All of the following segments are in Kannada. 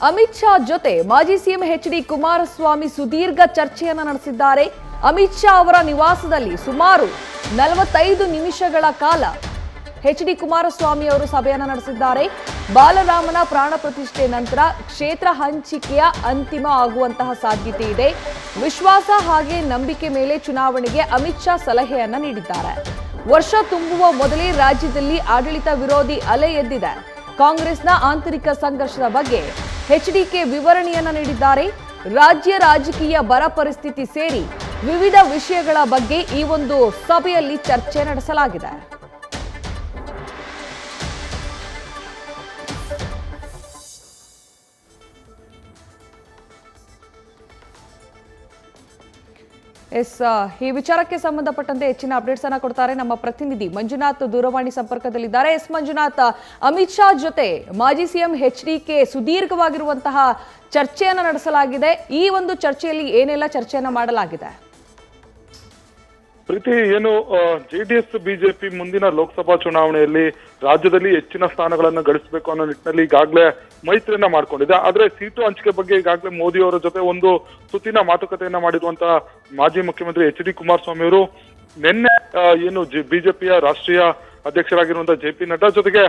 ಅಮಿತ್ ಶಾ ಜೊತೆ ಮಾಜಿ ಸಿಎಂ ಎಚ್.ಡಿ. ಕುಮಾರಸ್ವಾಮಿ ಸುದೀರ್ಘ ಚರ್ಚೆಯನ್ನ ನಡೆಸಿದ್ದಾರೆ. ಅಮಿತ್ ಶಾ ಅವರ ನಿವಾಸದಲ್ಲಿ ಸುಮಾರು 45 ನಿಮಿಷಗಳ ಕಾಲ ಎಚ್.ಡಿ. ಕುಮಾರಸ್ವಾಮಿ ಅವರು ಸಭೆಯನ್ನ ನಡೆಸಿದ್ದಾರೆ. ಬಾಲರಾಮನ ಪ್ರಾಣ ಪ್ರತಿಷ್ಠೆ ನಂತರ ಕ್ಷೇತ್ರ ಹಂಚಿಕೆಯ ಅಂತಿಮ ಆಗುವಂತಹ ಸಾಧ್ಯತೆ ಇದೆ. ವಿಶ್ವಾಸ ಹಾಗೆ ನಂಬಿಕೆ ಮೇಲೆ ಚುನಾವಣೆಗೆ ಅಮಿತ್ ಶಾ ಸಲಹೆಯನ್ನ ನೀಡಿದ್ದಾರೆ. ವರ್ಷ ತುಂಬುವ ಮೊದಲೇ ರಾಜ್ಯದಲ್ಲಿ ಆಡಳಿತ ವಿರೋಧಿ ಅಲೆ ಎದ್ದಿದೆ. ಕಾಂಗ್ರೆಸ್ನ ಆಂತರಿಕ ಸಂಘರ್ಷದ ಬಗ್ಗೆ ಎಚ್ಡಿಕೆ ವಿವರಣೆಯನ್ನ ನೀಡಿದ್ದಾರೆ. ರಾಜ್ಯ ರಾಜಕೀಯ ಬರ ಪರಿಸ್ಥಿತಿ ಸೇರಿ ವಿವಿಧ ವಿಷಯಗಳ ಬಗ್ಗೆ ಈ ಒಂದು ಸಭೆಯಲ್ಲಿ ಚರ್ಚೆ ನಡೆಸಲಾಗಿದೆ. ಈ ವಿಚಾರಕ್ಕೆ ಸಂಬಂಧಪಟ್ಟಂತೆ ಹೆಚ್ಚಿನ ಅಪ್ಡೇಟ್ಸ್ ಅನ್ನ ಕೊಡ್ತಾರೆ ನಮ್ಮ ಪ್ರತಿನಿಧಿ ಮಂಜುನಾಥ್ ದೂರವಾಣಿ ಸಂಪರ್ಕದಲ್ಲಿದ್ದಾರೆ. ಮಂಜುನಾಥ್, ಅಮಿತ್ ಶಾ ಜೊತೆ ಮಾಜಿ ಸಿಎಂ ಎಚ್ಡಿಕೆ ಸುದೀರ್ಘವಾಗಿರುವಂತಹ ಚರ್ಚೆಯನ್ನ ನಡೆಸಲಾಗಿದೆ. ಈ ಒಂದು ಚರ್ಚೆಯಲ್ಲಿ ಏನೆಲ್ಲ ಚರ್ಚೆಯನ್ನ ಮಾಡಲಾಗಿದೆ? ಪ್ರೀತಿ, ಏನು ಜೆಡಿಎಸ್ ಬಿಜೆಪಿ ಮುಂದಿನ ಲೋಕಸಭಾ ಚುನಾವಣೆಯಲ್ಲಿ ರಾಜ್ಯದಲ್ಲಿ ಹೆಚ್ಚಿನ ಸ್ಥಾನಗಳನ್ನು ಗಳಿಸಬೇಕು ಅನ್ನೋ ನಿಟ್ಟಿನಲ್ಲಿ ಈಗಾಗಲೇ ಮೈತ್ರಿಯನ್ನ ಮಾಡ್ಕೊಂಡಿದೆ. ಆದ್ರೆ ಸೀಟು ಹಂಚಿಕೆ ಬಗ್ಗೆ ಈಗಾಗಲೇ ಮೋದಿ ಅವರ ಜೊತೆ ಒಂದು ಸುತ್ತಿನ ಮಾತುಕತೆಯನ್ನ ಮಾಡಿರುವಂತಹ ಮಾಜಿ ಮುಖ್ಯಮಂತ್ರಿ ಎಚ್.ಡಿ. ಕುಮಾರಸ್ವಾಮಿ ಅವರು ನಿನ್ನೆ ಏನು ಬಿಜೆಪಿಯ ರಾಷ್ಟ್ರೀಯ ಅಧ್ಯಕ್ಷರಾಗಿರುವಂತಹ ಜೆ.ಪಿ. ನಡ್ಡಾ ಜೊತೆಗೆ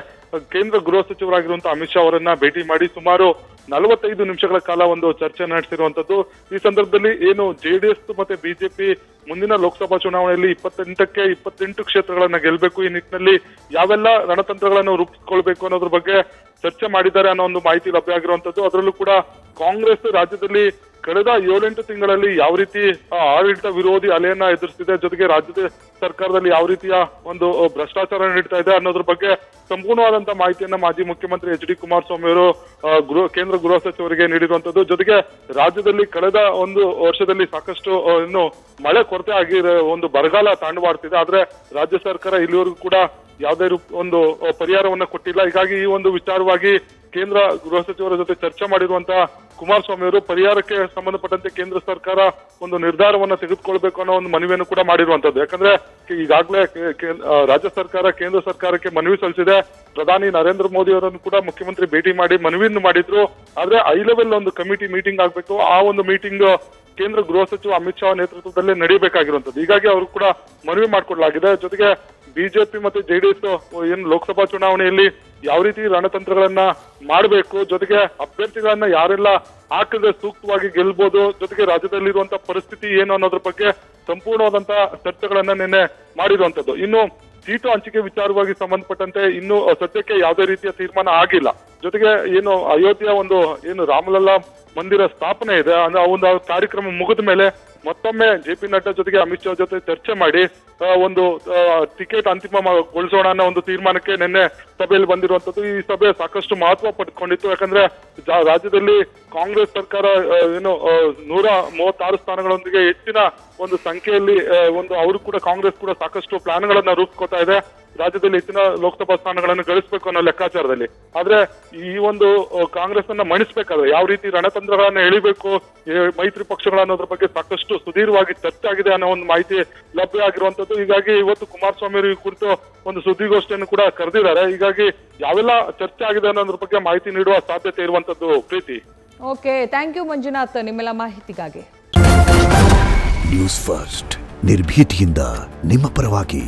ಕೇಂದ್ರ ಗೃಹ ಸಚಿವರಾಗಿರುವಂತಹ ಅಮಿತ್ ಶಾ ಅವರನ್ನ ಭೇಟಿ ಮಾಡಿ ಸುಮಾರು 45 ನಿಮಿಷಗಳ ಕಾಲ ಒಂದು ಚರ್ಚೆ ನಡೆಸಿರುವಂತದ್ದು. ಈ ಸಂದರ್ಭದಲ್ಲಿ ಏನು ಜೆಡಿಎಸ್ ಮತ್ತೆ ಬಿಜೆಪಿ ಮುಂದಿನ ಲೋಕಸಭಾ ಚುನಾವಣೆಯಲ್ಲಿ 28 ಕ್ಷೇತ್ರಗಳನ್ನ ಗೆಲ್ಲಬೇಕು, ಈ ನಿಟ್ಟಿನಲ್ಲಿ ಯಾವೆಲ್ಲ ರಣತಂತ್ರಗಳನ್ನು ರೂಪಿಸಿಕೊಳ್ಬೇಕು ಅನ್ನೋದ್ರ ಬಗ್ಗೆ ಚರ್ಚೆ ಮಾಡಿದ್ದಾರೆ ಅನ್ನೋ ಒಂದು ಮಾಹಿತಿ ಲಭ್ಯ ಆಗಿರುವಂತದ್ದು. ಅದರಲ್ಲೂ ಕೂಡ ಕಾಂಗ್ರೆಸ್ ರಾಜ್ಯದಲ್ಲಿ ಕಳೆದ 7-8 ತಿಂಗಳಲ್ಲಿ ಯಾವ ರೀತಿ ಆಡಳಿತ ವಿರೋಧಿ ಅಲೆಯನ್ನ ಎದುರಿಸ್ತಿದೆ, ಜೊತೆಗೆ ರಾಜ್ಯದ ಸರ್ಕಾರದಲ್ಲಿ ಯಾವ ರೀತಿಯ ಒಂದು ಭ್ರಷ್ಟಾಚಾರ ನಡೀತಾ ಇದೆ ಅನ್ನೋದ್ರ ಬಗ್ಗೆ ಸಂಪೂರ್ಣವಾದಂತಹ ಮಾಹಿತಿಯನ್ನ ಮಾಜಿ ಮುಖ್ಯಮಂತ್ರಿ ಎಚ್.ಡಿ. ಕುಮಾರಸ್ವಾಮಿ ಅವರು ಕೇಂದ್ರ ಗೃಹ ಸಚಿವರಿಗೆ ನೀಡಿರುವಂತದ್ದು. ಜೊತೆಗೆ ರಾಜ್ಯದಲ್ಲಿ ಕಳೆದ ಒಂದು ವರ್ಷದಲ್ಲಿ ಸಾಕಷ್ಟು ಇನ್ನು ಮಳೆ ಕೊರತೆ ಆಗಿರೋ ಒಂದು ಬರಗಾಲ ತಾಂಡವಾಡ್ತಿದೆ. ಆದ್ರೆ ರಾಜ್ಯ ಸರ್ಕಾರ ಇಲ್ಲಿವರೆಗೂ ಕೂಡ ಯಾವುದೇ ಒಂದು ಪರಿಹಾರವನ್ನ ಕೊಟ್ಟಿಲ್ಲ. ಹೀಗಾಗಿ ಈ ಒಂದು ವಿಚಾರವಾಗಿ ಕೇಂದ್ರ ಗೃಹ ಸಚಿವರ ಜೊತೆ ಚರ್ಚೆ ಮಾಡಿರುವಂತಹ ಕುಮಾರಸ್ವಾಮಿ ಅವರು ಪರಿಹಾರಕ್ಕೆ ಸಂಬಂಧಪಟ್ಟಂತೆ ಕೇಂದ್ರ ಸರ್ಕಾರ ಒಂದು ನಿರ್ಧಾರವನ್ನ ತೆಗೆದುಕೊಳ್ಬೇಕು ಅನ್ನೋ ಒಂದು ಮನವಿಯನ್ನು ಕೂಡ ಮಾಡಿರುವಂತದ್ದು. ಯಾಕಂದ್ರೆ ಈಗಾಗಲೇ ರಾಜ್ಯ ಸರ್ಕಾರ ಕೇಂದ್ರ ಸರ್ಕಾರಕ್ಕೆ ಮನವಿ ಸಲ್ಲಿಸಿದೆ. ಪ್ರಧಾನಿ ನರೇಂದ್ರ ಮೋದಿ ಅವರನ್ನು ಕೂಡ ಮುಖ್ಯಮಂತ್ರಿ ಭೇಟಿ ಮಾಡಿ ಮನವಿಯನ್ನು ಮಾಡಿದ್ರು. ಆದ್ರೆ ಹೈ ಲೆವೆಲ್ ಒಂದು ಕಮಿಟಿ ಮೀಟಿಂಗ್ ಆಗ್ಬೇಕು. ಆ ಒಂದು ಮೀಟಿಂಗ್ ಕೇಂದ್ರ ಗೃಹ ಸಚಿವ ಅಮಿತ್ ಶಾ ನೇತೃತ್ವದಲ್ಲೇ ನಡೀಬೇಕಾಗಿರುವಂತದ್ದು. ಹೀಗಾಗಿ ಅವರು ಕೂಡ ಮನವಿ ಮಾಡಿಕೊಡಲಾಗಿದೆ. ಜೊತೆಗೆ ಬಿಜೆಪಿ ಮತ್ತೆ ಜೆಡಿಎಸ್ ಏನು ಲೋಕಸಭಾ ಚುನಾವಣೆಯಲ್ಲಿ ಯಾವ ರೀತಿ ರಣತಂತ್ರಗಳನ್ನ ಮಾಡಬೇಕು, ಜೊತೆಗೆ ಅಭ್ಯರ್ಥಿಗಳನ್ನ ಯಾರೆಲ್ಲ ಹಾಕಿದ್ರೆ ಸೂಕ್ತವಾಗಿ ಗೆಲ್ಬಹುದು, ಜೊತೆಗೆ ರಾಜ್ಯದಲ್ಲಿರುವಂತಹ ಪರಿಸ್ಥಿತಿ ಏನು ಅನ್ನೋದ್ರ ಬಗ್ಗೆ ಸಂಪೂರ್ಣವಾದಂತಹ ಚರ್ಚೆಗಳನ್ನ ನಿನ್ನೆ ಮಾಡಿರುವಂತದ್ದು. ಇನ್ನು ಸೀಟು ಹಂಚಿಕೆ ವಿಚಾರವಾಗಿ ಸಂಬಂಧಪಟ್ಟಂತೆ ಇನ್ನು ಸದ್ಯಕ್ಕೆ ಯಾವುದೇ ರೀತಿಯ ತೀರ್ಮಾನ ಆಗಿಲ್ಲ. ಜೊತೆಗೆ ಏನು ಅಯೋಧ್ಯೆಯ ಒಂದು ಏನು ರಾಮಲಲ್ಲಾ ಮಂದಿರ ಸ್ಥಾಪನೆ ಇದೆ, ಅಂದ್ರೆ ಆ ಒಂದು ಕಾರ್ಯಕ್ರಮ ಮುಗಿದ ಮೇಲೆ ಮತ್ತೊಮ್ಮೆ ಜೆ.ಪಿ. ನಡ್ಡಾ ಜೊತೆಗೆ ಅಮಿತ್ ಶಾ ಜೊತೆ ಚರ್ಚೆ ಮಾಡಿ ಒಂದು ಟಿಕೆಟ್ ಅಂತಿಮಗೊಳಿಸೋಣ ಅನ್ನೋ ಒಂದು ತೀರ್ಮಾನಕ್ಕೆ ನಿನ್ನೆ ಸಭೆಯಲ್ಲಿ ಬಂದಿರುವಂತದ್ದು. ಈ ಸಭೆ ಸಾಕಷ್ಟು ಮಹತ್ವ ಪಡೆದುಕೊಂಡಿತ್ತು. ಯಾಕಂದ್ರೆ ರಾಜ್ಯದಲ್ಲಿ ಕಾಂಗ್ರೆಸ್ ಸರ್ಕಾರ ಏನು 136 ಸ್ಥಾನಗಳೊಂದಿಗೆ ಹೆಚ್ಚಿನ ಒಂದು ಸಂಖ್ಯೆಯಲ್ಲಿ ಒಂದು ಅವರು ಕೂಡ ಕಾಂಗ್ರೆಸ್ ಕೂಡ ಸಾಕಷ್ಟು ಪ್ಲಾನ್ಗಳನ್ನ ರೂಪಿಸ್ಕೊತಾ ಇದೆ. ರಾಜ್ಯದಲ್ಲಿ ಹೆಚ್ಚಿನ ಲೋಕಸಭಾ ಸ್ಥಾನಗಳನ್ನು ಗಳಿಸಬೇಕು ಅನ್ನೋ ಲೆಕ್ಕಾಚಾರದಲ್ಲಿ. ಆದ್ರೆ ಈ ಒಂದು ಕಾಂಗ್ರೆಸ್ ಅನ್ನ ಮಣಿಸ್ಬೇಕಾದ್ರೆ ಯಾವ ರೀತಿ ರಣತಂತ್ರಗಳನ್ನ ಎಳಿಬೇಕು ಮೈತ್ರಿ ಪಕ್ಷಗಳ ಅನ್ನೋದ್ರ ಬಗ್ಗೆ ಸಾಕಷ್ಟು ಸುದೀರ್ಘವಾಗಿ ಚರ್ಚೆ ಆಗಿದೆ ಅನ್ನೋ ಒಂದು ಮಾಹಿತಿ ಲಭ್ಯ ಆಗಿರುವಂತದ್ದು. ಹೀಗಾಗಿ ಇವತ್ತು ಕುಮಾರಸ್ವಾಮಿ ಅವರು ಈ ಕುರಿತು ಒಂದು ಸುದ್ದಿಗೋಷ್ಠಿಯನ್ನು ಕೂಡ ಕರೆದಿದ್ದಾರೆ. ಹೀಗಾಗಿ ಯಾವೆಲ್ಲ ಚರ್ಚೆ ಆಗಿದೆ ಅನ್ನೋದ್ರ ಬಗ್ಗೆ ಮಾಹಿತಿ ನೀಡುವ ಸಾಧ್ಯತೆ ಇರುವಂತದ್ದು. ಪ್ರೀತಿ, ಓಕೆ, ಥ್ಯಾಂಕ್ ಯು ಮಂಜುನಾಥ್ ನಿಮ್ಮೆಲ್ಲ ಮಾಹಿತಿಗಾಗಿ. ನ್ಯೂಸ್ ಫಸ್ಟ್ ನಿರ್ಭೀತಿಯಿಂದ ನಿಮ್ಮ ಪರವಾಗಿ.